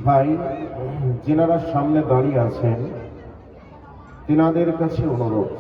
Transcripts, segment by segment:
ভাই, যিনারা সামনে দাঁড়িয়ে আছেন তিনাদের কাছে অনুরোধ,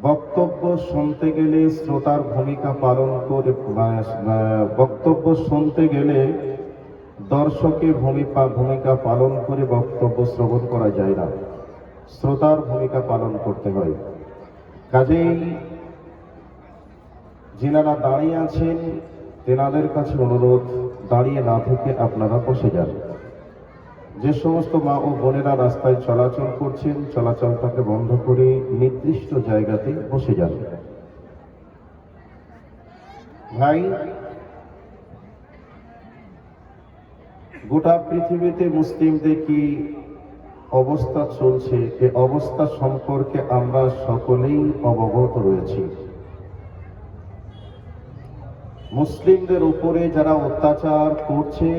বক্তব্য শুনতে গেলে শ্রোতার ভূমিকা পালন করে, বক্তব্য শুনতে গেলে দর্শকের ভূমিকা পালন করে বক্তব্য শ্রবণ করা যায় না, শ্রোতার ভূমিকা পালন করতে হয়। কাজেই যিনারা দাঁড়িয়ে আছেন তেনাদের কাছে অনুরোধ, দাঁড়িয়ে না থেকে আপনারা বসে যান। যে সমস্ত মা ও বোনেরা রাস্তায় চলাচল করছেন, চলাচলটাকে বন্ধ করে নির্দিষ্ট জায়গাতে বসে যান। ভাই, গোটা পৃথিবীতে মুসলিমদের কি অবস্থা চলছে, এ অবস্থা সম্পর্কে আমরা সকলেই অবগত রয়েছি। মুসলিমদের উপরে যারা অত্যাচার করছে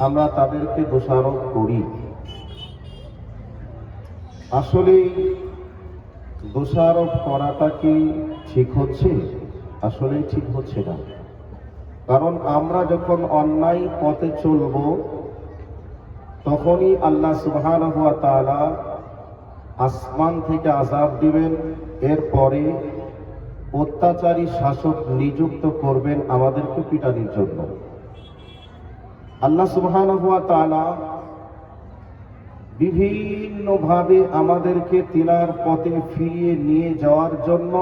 আমরা তাদেরকে দোষারোপ করি। আসলে দোষারোপ করাটা কি ঠিক হচ্ছে? আসলে ঠিক হচ্ছে না। কারণ আমরা যখন অন্যায় পথে চলব তখনই আল্লাহ সুবহানাহু ওয়া তাআলা আসমান থেকে আযাব দিবেন, এরপরে অত্যাচারী শাসক নিযুক্ত করবেন আমাদেরকে পিটানির জন্য। আল্লাহ সুবহানাহু ওয়া তাআলা বিভিন্নভাবে আমাদেরকে তিনার পথে ফিরিয়ে নিয়ে যাওয়ার জন্য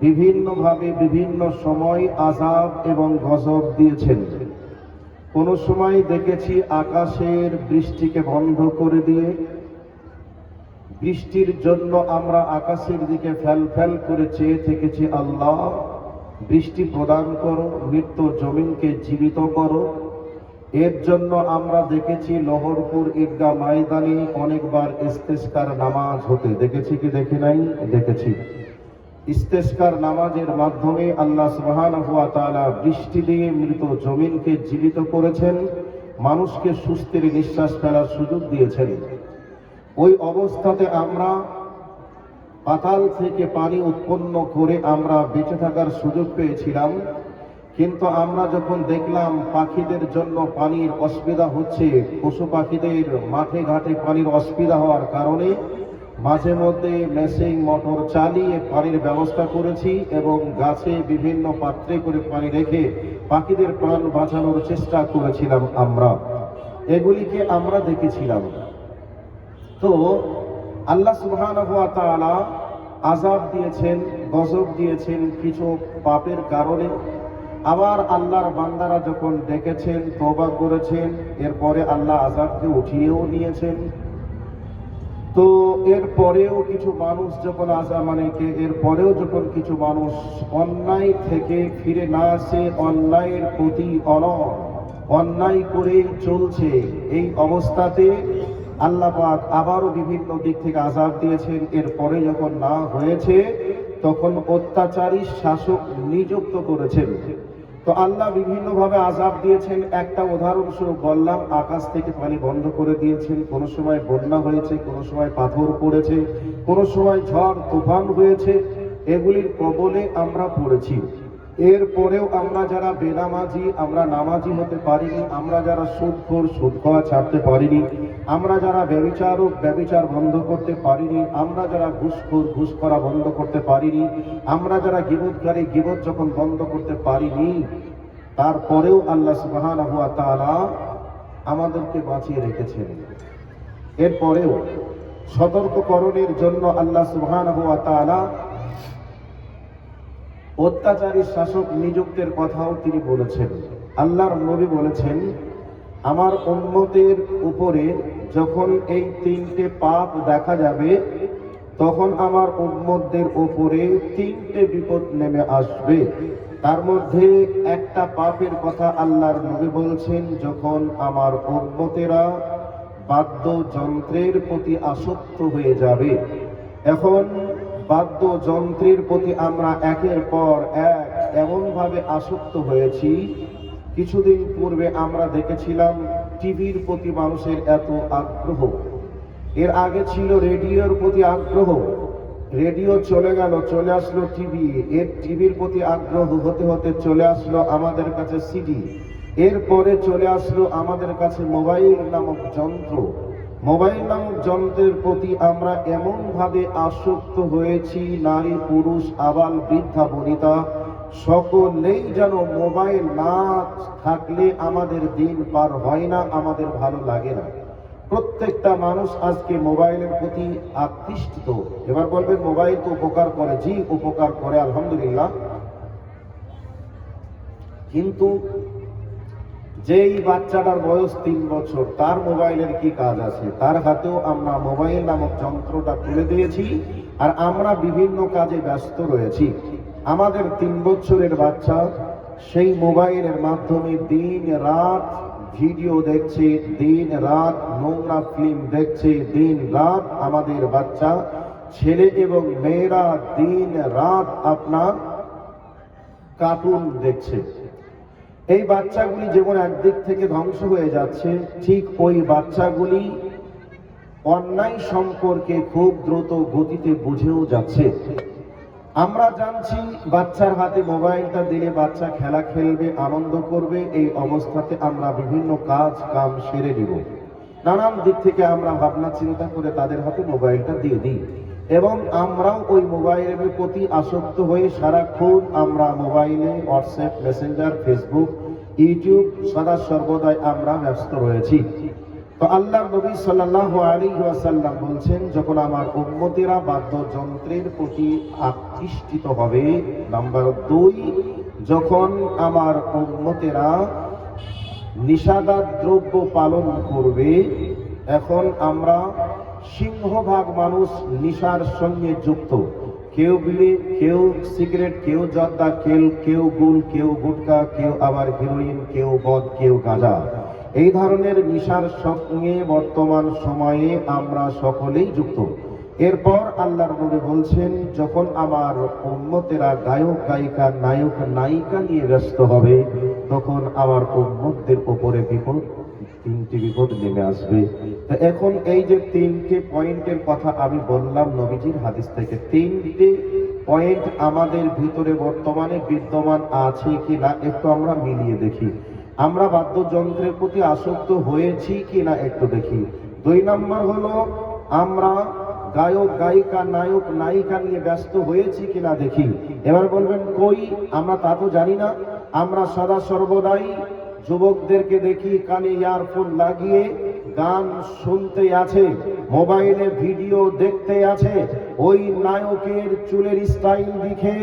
বিভিন্নভাবে বিভিন্ন সময় আযাব এবং গজব দিয়েছেন। কোন সময় দেখেছি আকাশের বৃষ্টিকে বন্ধ করে দিয়ে বৃষ্টির জন্য আমরা আকাশের দিকে ফ্যাল ফ্যাল করে চেয়ে থেকেছি, আল্লাহ বৃষ্টি প্রদান করো, মৃত জমিনকে জীবিত করো। এর জন্য আমরা দেখেছি লোহরপুর ঈদগাহ ময়দানে অনেকবার ইস্তেসকার নামাজ হতে, দেখেছি কি দেখি নাই? দেখেছি। ইস্তেসকার নামাজের মাধ্যমে আল্লাহ সুবহানাহু ওয়া তাআলা বৃষ্টি দিয়ে মৃত জমিনকে জীবিত করেছেন, মানুষকে সুস্থির নিঃশ্বাস ফেলার সুযোগ দিয়েছেন। ওই অবস্থাতে আমরা পাতাল থেকে পানি উৎপন্ন করে আমরা বেঁচে থাকার সুযোগ পেয়েছিলাম। কিন্তু আমরা যখন দেখলাম পাখিদের জন্য পানির অসুবিধা হচ্ছে, পশু পাখিদের মাঠে ঘাটে পানির অসুবিধা হওয়ার কারণে মাঝে মধ্যে মেশিন মোটর চালিয়ে পানির ব্যবস্থা করেছি এবং গাছে বিভিন্ন পাত্রে করে পানি রেখে পাখিদের প্রাণ বাঁচানোর চেষ্টা করেছিলাম। আমরা এগুলিকে আমরা দেখেছিলাম। তো আল্লাহ সুবহানাহু ওয়া তাআলা আযাব দিয়েছেন, গজব দিয়েছেন কিছু পাপের কারণে। আবার আল্লাহর বান্দারা যখন ডেকেছেন, তওবা করেছেন, এরপরে আল্লাহ আযাবকে উঠিয়েও নিয়েছেন। তো এরপরেও কিছু মানুষ যখন এরপরেও যখন কিছু মানুষ অন্যায় থেকে ফিরে না আসে, অন্যায়ের প্রতি অন্যায় করে চলছে, এই অবস্থাতে আল্লাহ পাক আবারও বিভিন্ন দিক থেকে আযাব দিয়েছেন। এরপরে যখন না হয়েছে তখন অত্যাচারী শাসক নিযুক্ত করেছেন। তো আল্লাহ বিভিন্নভাবে আযাব দিয়েছেন। একটা উদাহরণস্বরূপ বললাম, আকাশ থেকে পানি বন্ধ করে দিয়েছেন, কোনো সময় বন্যা হয়েছে, কোনো সময় পাথর পড়েছে, কোনো সময় ঝড় তুফান হয়েছে। এগুলির কবলে আমরা পড়েছি। এরপরেও আমরা যারা বেনামাজি, আমরা নামাজি হতে পারিনি। আমরা যারা সুদখোর, সুদ খাওয়া ছাড়তে পারিনি। আমরা যারা ব্যভিচারক, ব্যভিচার বন্ধ করতে পারিনি। আমরা যারা ঘুষখোর, ঘুষ করা বন্ধ করতে পারিনি। আমরা যারা গীবতকারী, গীবত যখন বন্ধ করতে পারিনি, তারপরেও আল্লাহ সুবহানাহু ওয়া তাআলা আমাদেরকে বাঁচিয়ে রেখেছেন। এরপরেও সতর্ককরণের জন্য আল্লাহ সুবহানাহু ওয়া তাআলা অত্যাচারী শাসক নিযুক্তের কথাও তিনি বলেছেন। আল্লাহর নবী বলেছেন, আমার উম্মতের উপরে যখন এই তিনটে পাপ দেখা যাবে তখন আমার উম্মতদের উপরে তিনটে বিপদ নেমে আসবে। তার মধ্যে একটা পাপের কথা আল্লাহর নবী বলছেন, যখন আমার উম্মতেরা বাদ্যযন্ত্রের প্রতি আসক্ত হয়ে যাবে। এখন বাদ্যযন্ত্রের প্রতি আমরা একের পর এক এমনভাবে আসক্ত হয়েছি। কিছুদিন পূর্বে আমরা দেখেছিলাম টিভির প্রতি মানুষের এত আগ্রহ। এর আগে ছিল রেডিওর প্রতি আগ্রহ, রেডিও চলে গেল, চলে আসলো টিভি। এর টিভির প্রতি আগ্রহ হতে হতে চলে আসলো আমাদের কাছে সিডি। এরপরে চলে আসলো আমাদের কাছে মোবাইল নামক যন্ত্র। মোবাইল নামক যন্ত্রের প্রতি আমরা এমনভাবে আসক্ত হয়েছি, নারী পুরুষ আবাল বৃদ্ধা বনিতা সকলেই যেন মোবাইল না থাকলে আমাদের দিন পার হয় না, আমাদের ভালো লাগে না। প্রত্যেকটা মানুষ আজকে মোবাইলের প্রতি আকৃষ্ট। এবার বলবেন মোবাইল তো উপকার করে, জি উপকার করে আলহামদুলিল্লাহ, কিন্তু যেই বাচ্চাটার বয়স 3 বছর তার মোবাইলের কি কাজ আছে? তার হাতেও আমরা মোবাইল নামক যন্ত্রটা তুলে দিয়েছি আর আমরা বিভিন্ন কাজে ব্যস্ত রয়েছি। আমাদের 3 বছরের বাচ্চা সেই মোবাইলের মাধ্যমে দিন রাত ভিডিও দেখছে, দিন রাত নোংরা ফিল্ম দেখছে, দিন রাত আমাদের বাচ্চা ছেলে এবং মেয়েরা দিন রাত আপনার কার্টুন দেখছে। এই বাচ্চাগুলি যেমন একদিক থেকে ধ্বংস হয়ে যাচ্ছে, ঠিক ওই বাচ্চাগুলি অন্যায় সম্পর্কে খুব দ্রুত গতিতে বুঝেও যাচ্ছে। আমরা জানছি বাচ্চার হাতে মোবাইলটা দিলে বাচ্চা খেলা খেলবে, আনন্দ করবে, এই অবস্থাতে আমরা বিভিন্ন কাজ কাম সেরে দিব। নানান দিক থেকে আমরা ভাবনা চিন্তা করে তাদের হাতে মোবাইলটা দিয়ে দিই এবং আমরাও ওই মোবাইলের প্রতি আসক্ত হয়ে সারাক্ষণ আমরা মোবাইলে হোয়াটসঅ্যাপ, মেসেঞ্জার, ফেসবুক, ইউটিউব সদা সর্বদাই আমরা ব্যস্ত রয়েছি। তো আল্লাহর নবী সাল্লাল্লাহু আলাইহি ওয়াসাল্লাম বলছেন, যখন আমার উম্মতেরা বাদ্যযন্ত্রের প্রতি আকৃষ্ট হবে, নাম্বার 2, যখন আমার উম্মতেরা নিষিদ্ধ দ্রব্য পালন করবে। এখন আমরা সিংহভাগ মানুষ নেশার সঙ্গে যুক্ত, কেউ বিড়ি, কেউ সিগারেট, কেউ জর্দা, কেউ গুল, কেউ গুটকা, কেউ আবার হিরোইন, কেউ মদ, কেউ গাঁজা। এই ধরনের নেশার সঙ্গে বর্তমান সময়ে আমরা সকলেই যুক্ত। এরপর আল্লাহর নবী বলছেন, যখন আমার উম্মতেরা গায়ক গায়িকা, নায়ক নায়িকা নিয়ে ব্যস্ত হবে, তখন আমার উম্মতদের উপরে তিনটি বিপদ নেমে আসবে। তো এখন এই যে 3টে পয়েন্টের কথা আমি বললাম নবীজির হাদিস থেকে, 3টে পয়েন্ট আমাদের ভিতরে বর্তমানে বিদ্যমান আছে কি না একটু আমরা মিলিয়ে দেখি। আমরা বাদ্যযন্ত্রের প্রতি আসক্ত হয়েছি কি না একটু দেখি। 2 নম্বর হলো, আমরা গায়ক গায়িকা, নায়ক নায়িকা নিয়ে ব্যস্ত হয়েছি কিনা দেখি। এবার বলবেন কই, আমরা তা তো জানি না। আমরা সদা সর্বদাই যুবকদেরকে দেখি কানে ইয়ারফোন লাগিয়ে গান শুনতে আছে, মোবাইলে ভিডিও দেখতে আছে। ওই নায়কের চুলের স্টাইল দেখে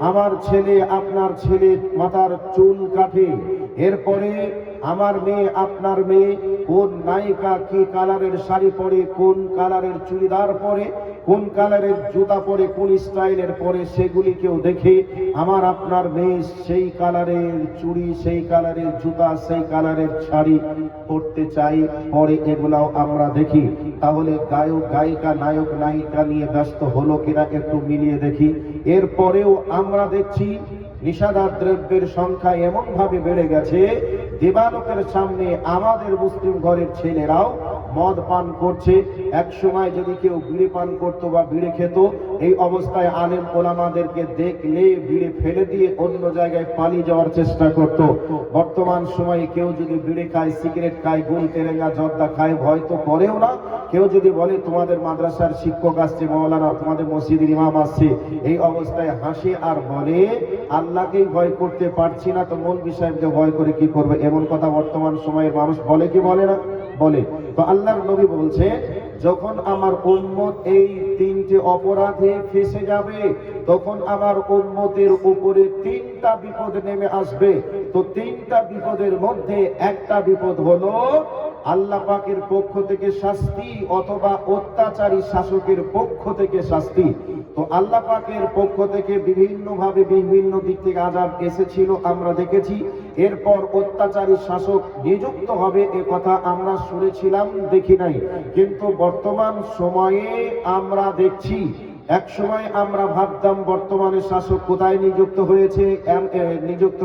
আমার ছেলে, আপনার ছেলে মাথার চুল কাটে। এরপরে আমার মেয়ে, আপনার মেয়ে কোন নায়িকা কি কালারের শাড়ি পরে, কোন কালারের চুড়িদার পরে, কোন কালারের জুতা পরে, কোন স্টাইলের পরে, সেগুলি কেউ দেখে আমার আপনার মেয়ে সেই কালারের চুড়ি, সেই কালারের জুতা, সেই কালারের শাড়ি পরতে চাই, পরে এগুলাও আমরা দেখি। তাহলে গায়ক গায়িকা, নায়ক নায়িকা নিয়ে ব্যস্ত হলো কিনা একটু মিলিয়ে দেখি। এরপরেও আমরা দেখছি নিষিদ্ধ দ্রব্যের সংখ্যা এমন ভাবে বেড়ে গেছে, দেবালোকের সামনে আমাদের মুসলিম ঘরের ছেলেরাও মদ পান করছে। এক সময় যদি কেউ বিড়ি পান করতো বা বিড়ি খেত, এই অবস্থায় আলেম ওলামাদেরকে দেখলে বিড়ি ফেলে দিয়ে অন্য জায়গায় পালিয়ে যাওয়ার চেষ্টা করত। বর্তমান সময়ে কেউ যদি বিড়ি খায়, সিগারেট খায়, গুল তেরেঙ্গা জর্দা খায়, ভয় তো করেও না। কেউ যদি বলে তোমাদের মাদ্রাসার শিক্ষক আসছে, মাওলানা, তোমাদের মসজিদের ইমাম আসছে, এই অবস্থায় হাসে আর বলে আল্লাহকেই ভয় করতে পারছি না, তো মৌলভী সাহেবকে ভয় করে কি করবে। এমন কথা বর্তমান সময়ের মানুষ বলে কি বলে না? বলে। তো আল্লাহর নবী বলছে, যখন আমার উম্মত এই 3টে অপরাধে ফেসে যাবে, তখন আমার উম্মতের উপরে 3টা বিপদ নেমে আসবে। তো 3টা বিপদের মধ্যে একটা বিপদ হলো আল্লাহ পাকের পক্ষ থেকে শাস্তি অথবা অত্যাচারী শাসকের পক্ষ থেকে শাস্তি। তো আল্লাহ পাকের পক্ষ থেকে বিভিন্নভাবে বিভিন্ন দিক থেকে আযাব এসেছিল, আমরা দেখেছি। এরপর অত্যাচারী শাসক নিযুক্ত হবে, এ কথা আমরা শুনেছিলাম, দেখি নাই। কিন্তু বর্তমান সময়ে আমরা দেখছি, এক সময় আমরা ভাবতাম বর্তমানে শাসক কোথায় নিযুক্ত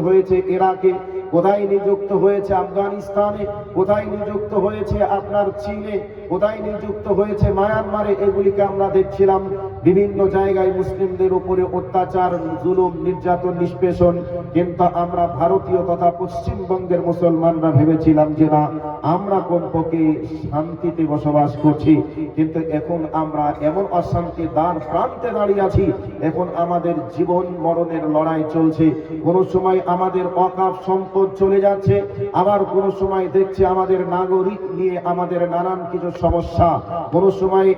হয়েছে ইরাকে, কোথায় নিযুক্ত হয়েছে আফগানিস্তানে, কোথায় নিযুক্ত হয়েছে আপনার চীনে, কোথায় নিযুক্ত হয়েছে মায়ানমারে, এগুলিকে আমরা দেখছিলাম। বিভিন্ন জায়গায় মুসলিমদের উপরে অত্যাচার, জুলুম, নির্যাতন, নিষ্পেষণ, কিন্তু আমরা ভারতীয় তথা পশ্চিমবঙ্গের মুসলমানরা ভেবেছিলাম যে না, আমরা কমপক্ষে শান্তিতে বসবাস করছি, কিন্তু এখন আমরা এমন অশান্তির দ্বার প্রান্তে দাঁড়িয়ে আছি। এখন আমাদের জীবন মরণের লড়াই চলছে। কোনো সময় আমাদের অকাপ সম্পদ চলে যাচ্ছে, আবার কোনো সময় দেখছি আমাদের নাগরিক নিয়ে আমাদের নানান কিছু সমস্যা। কোনো সময়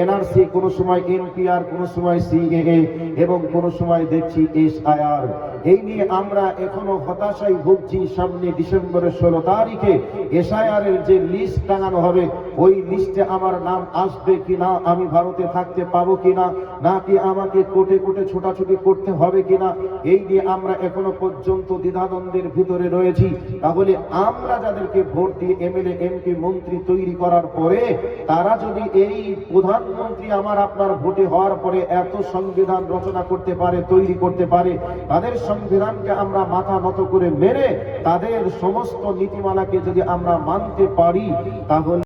এনআরসি, কোনো সময় এনপিআর, কোনো সময় সিএএ, এবং কোনো সময় দেখছি এসআইআর। এই নিয়ে আমরা এখনো হতাশায় ভুগছি। সামনে ডিসেম্বরের 16 তারিখে এসআইআর এর যে লিস্ট টাঙানো হবে, ওই লিস্টে আমার নাম আসবে কিনা, আমি ভারতে থাকতে পাবো কিনা, নাকি আমাকে কোটে কোটে ছোটাছুটি করতে হবে কিনা, এই নিয়ে আমরা এখনো পর্যন্ত দ্বিধাদ্বন্দ্বের ভিতরে রয়েছি। তাহলে আমরা যাদেরকে ভোট দিয়ে এমএলএ, এমপি, মন্ত্রী তৈরি করার পরে, তারা যদি এই প্রধানমন্ত্রী আমার আপনার ভোটে হওয়ার পরে এত সংবিধান রচনা করতে পারে, তৈরি করতে পারে, তাদের সংবিধানকে আমরা মাথা নত করে মেনে তাদের সমস্ত নীতিমালাকে যদি আমরা মানতে পারি, তাহলে